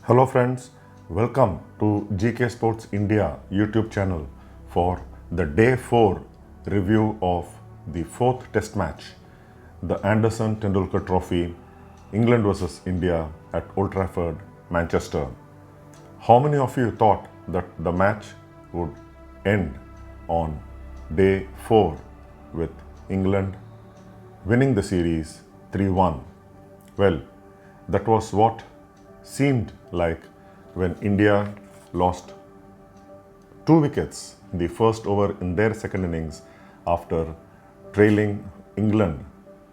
Hello friends, welcome to GK Sports India YouTube channel for the Day 4 review of the 4th Test match, the Anderson Tendulkar Trophy, England vs India at Old Trafford, Manchester. How many of you thought that the match would end on Day 4 with England winning the series 3-1? Well, that was what seemed like when India lost 2 wickets in the first over in their second innings after trailing England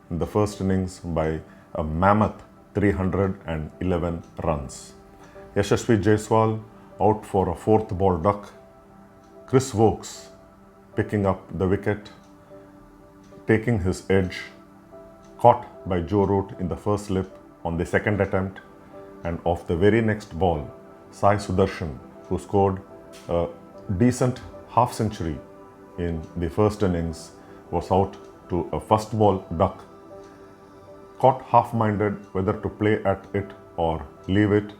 in the first innings by a mammoth 311 runs. Yashasvi Jaiswal out for a 4th ball duck. Chris Wokes picking up the wicket, taking his edge, caught by Joe Root in the first slip on the second attempt, and off the very next ball, Sai Sudharsan, who scored a decent half century in the first innings, was out to a first ball duck, caught half-minded whether to play at it or leave it,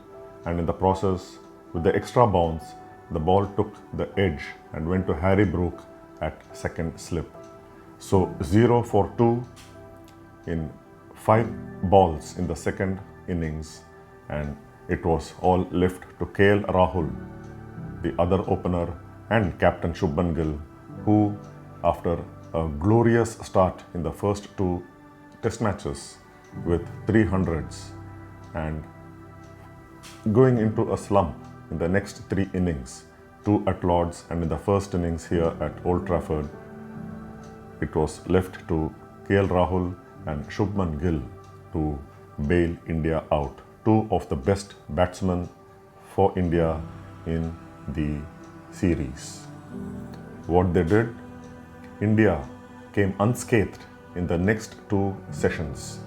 and in the process, with the extra bounce, the ball took the edge and went to Harry Brook at second slip. So 0 for 2 in 5 balls in the second innings, and it was all left to K L Rahul, the other opener, and captain Shubman Gill, who after a glorious start in the first 2 test matches with 300s and going into a slump in the next 3 innings, 2 at Lord's and in the first innings here at Old Trafford, it was left to K L Rahul and Shubman Gill to bail India out. 2 of the best batsmen for India in the series. What they did, India came unscathed in the next 2 sessions.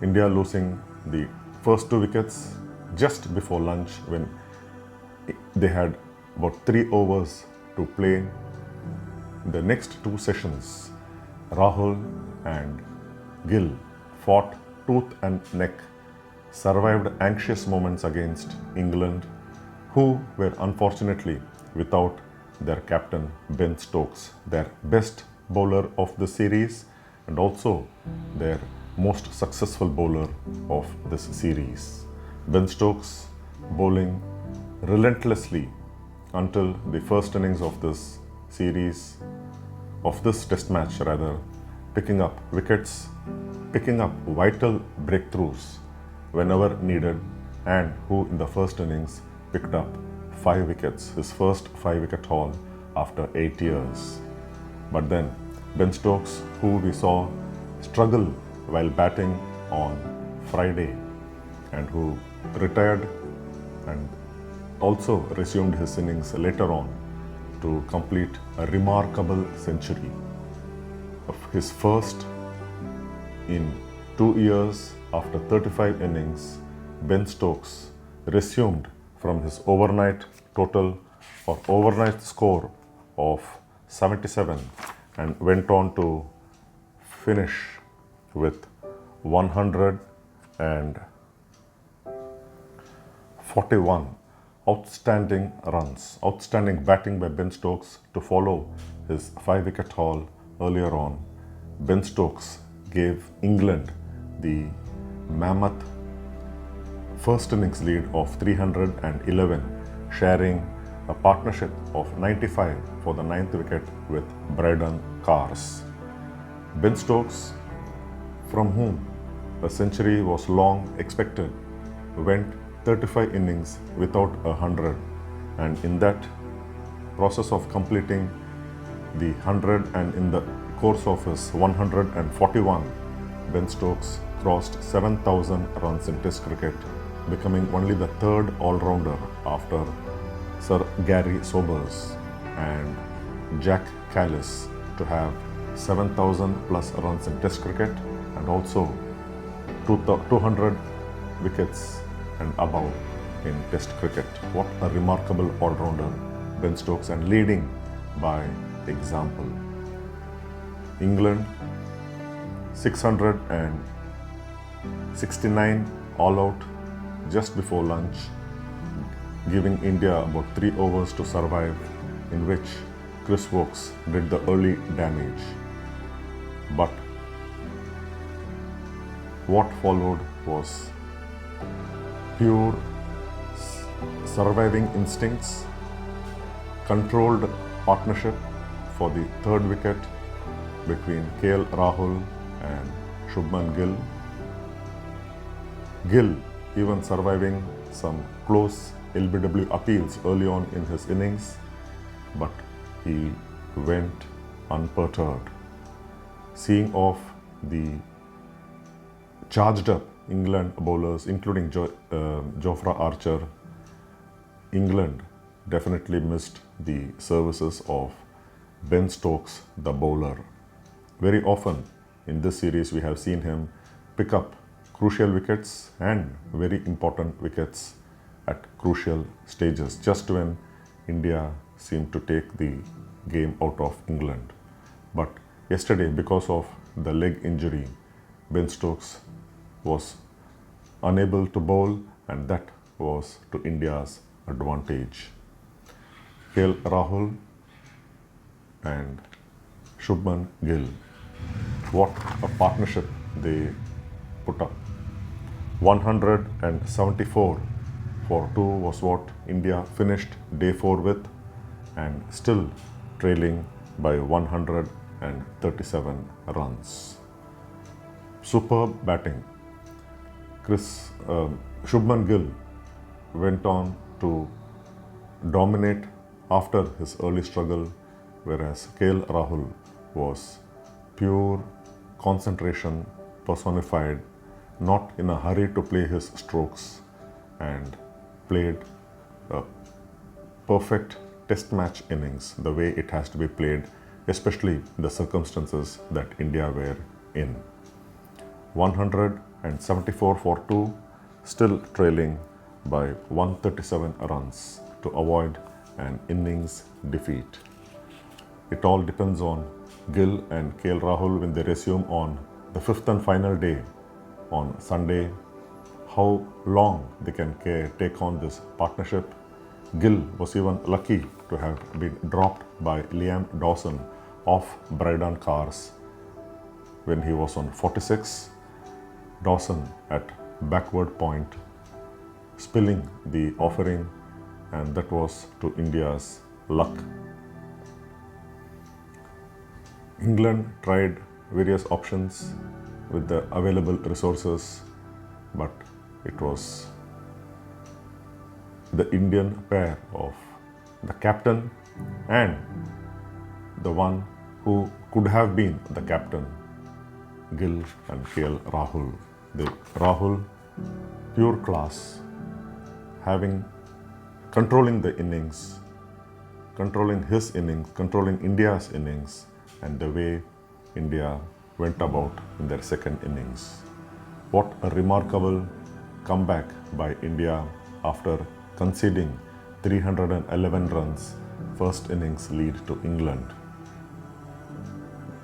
India losing the first 2 wickets just before lunch when they had about 3 overs to play. The next 2 sessions, Rahul and Gill fought tooth and neck, survived anxious moments against England, who were unfortunately without their captain Ben Stokes, their best bowler of the series and also their most successful bowler of this series. Ben Stokes bowling relentlessly until the first innings of this series, of this test match rather, picking up wickets, picking up vital breakthroughs whenever needed, and who in the first innings picked up 5 wickets, his first 5-wicket haul after 8 years. But then Ben Stokes, who we saw struggle while batting on Friday and who retired and also resumed his innings later on to complete a remarkable century, of his first in 2 years. After 35 innings, Ben Stokes resumed from his overnight total or overnight score of 77 and went on to finish with 141 outstanding runs, outstanding batting by Ben Stokes to follow his 5-wicket haul earlier on. Ben Stokes gave England the mammoth first innings lead of 311, sharing a partnership of 95 for the 9th wicket with Braden Carrs. Ben Stokes, from whom a century was long expected, went 35 innings without 100, and in that process of completing the 100 and in the course of his 141, Ben Stokes crossed 7,000 runs in Test cricket, becoming only the 3rd all-rounder after Sir Gary Sobers and Jack Callis to have 7,000 plus runs in Test cricket and also 200 wickets and above in Test cricket. What a remarkable all-rounder Ben Stokes, and leading by example. England 669 all out just before lunch, giving India about 3 overs to survive, in which Chris Woakes did the early damage. But what followed was pure surviving instincts, controlled partnership for the third wicket between K L Rahul and Shubman Gill. Gill even surviving some close LBW appeals early on in his innings, but he went unperturbed, seeing off the charged up England bowlers, including Jofra Archer. England definitely missed the services of Ben Stokes, the bowler. Very often in this series we have seen him pick up crucial wickets and very important wickets at crucial stages, just when India seemed to take the game out of England. But yesterday, because of the leg injury, Ben Stokes was unable to bowl, and that was to India's advantage. K L Rahul and Shubman Gill, what a partnership they put up. 174 for 2 was what India finished day 4 with, and still trailing by 137 runs. Superb batting. Shubman Gill went on to dominate after his early struggle, whereas K L Rahul was pure concentration personified, not in a hurry to play his strokes, and played a perfect test match innings the way it has to be played, especially the circumstances that India were in. 174 for 2, still trailing by 137 runs to avoid an innings defeat. It all depends on Gill and K L Rahul when they resume on the 5th and final day on Sunday, how long they can take on this partnership. Gill was even lucky to have been dropped by Liam Dawson off Bryden Cars when he was on 46. Dawson at backward point, spilling the offering, and that was to India's luck. England tried various options with the available resources, but it was the Indian pair of the captain and the one who could have been the captain, Gill and K L Rahul. Rahul, pure class, controlling the innings, controlling his innings, controlling India's innings, and the way India went about in their second innings. What a remarkable comeback by India after conceding 311 runs first innings lead to England.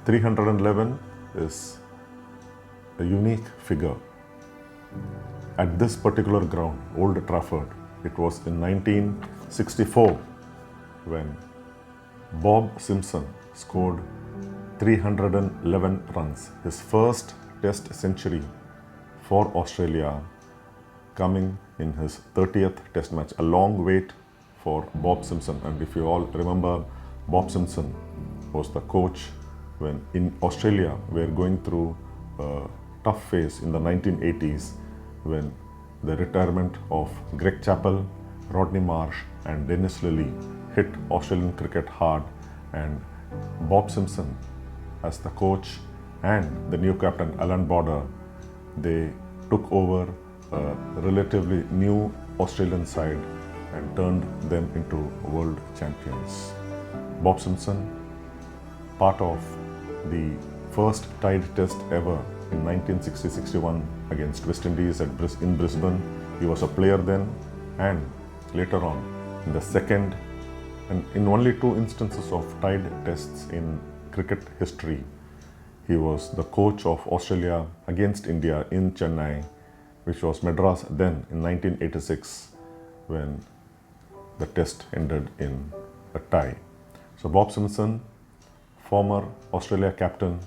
311 is a unique figure. At this particular ground, Old Trafford, it was in 1964 when Bob Simpson scored 311 runs, his first Test century for Australia, coming in his 30th Test match. A long wait for Bob Simpson, and if you all remember, Bob Simpson was the coach when in Australia we were going through a tough phase in the 1980s when the retirement of Greg Chappell, Rodney Marsh and Dennis Lillee hit Australian cricket hard, and Bob Simpson as the coach and the new captain Alan Border, they took over a relatively new Australian side and turned them into world champions. Bob Simpson, part of the first tied test ever in 1960-61 against West Indies in Brisbane. He was a player then, and later on in the second and in only 2 instances of tied tests in cricket history, He was the coach of Australia against India in Chennai, which was Madras then in 1986 when the test ended in a tie. So Bob Simpson, former Australia captain,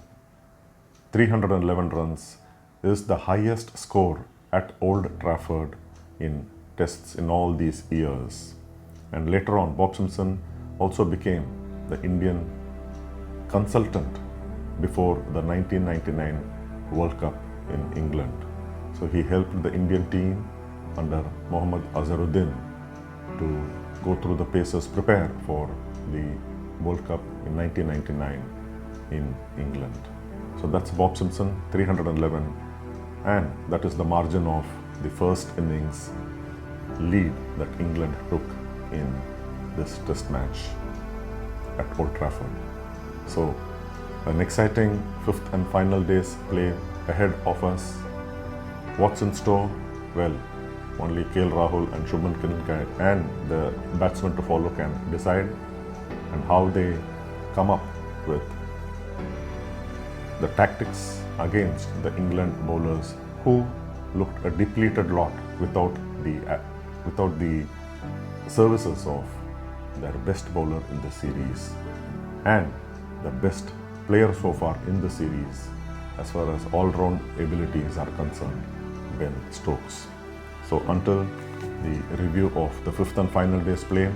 311 runs is the highest score at Old Trafford in tests in all these years. And later on, Bob Simpson also became the Indian consultant before the 1999 World Cup in England. So he helped the Indian team under Mohammad Azharuddin to go through the paces, prepare for the World Cup in 1999 in England. So that's Bob Simpson, 311, and that is the margin of the first innings lead that England took in this test match at Old Trafford. So an exciting fifth and final day's play ahead of us. What's in store? Well, only K L Rahul and Shubman Gill and the batsmen to follow can decide, and how they come up with the tactics against the England bowlers, who looked a depleted lot without the services of their best bowler in the series and the best player so far in the series as far as all-round abilities are concerned, Ben Stokes. So until the review of the fifth and final day's play,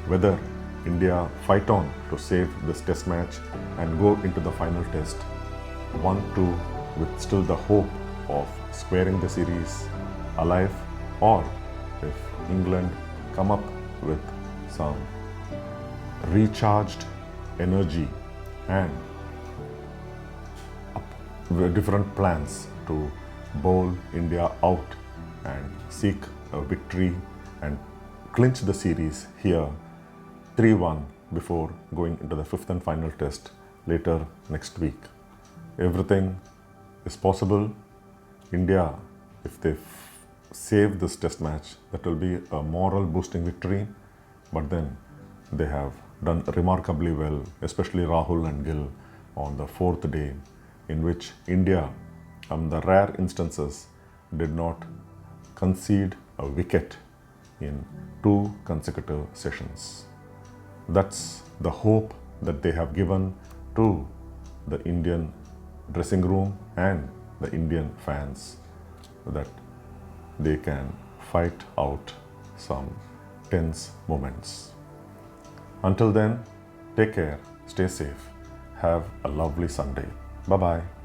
whether India fight on to save this test match and go into the final test 1-2 with still the hope of squaring the series alive, or if England come up with some recharged energy and different plans to bowl India out and seek a victory and clinch the series here 3-1 before going into the fifth and final test later next week. Everything is possible. India, if they save this test match, that will be a moral boosting victory, but then they have done remarkably well, especially Rahul and Gill on the fourth day, in which India, the rare instances, did not concede a wicket in 2 consecutive sessions. That's the hope that they have given to the Indian dressing room and the Indian fans, that they can fight out some tense moments. Until then, take care, stay safe, have a lovely Sunday. Bye-bye.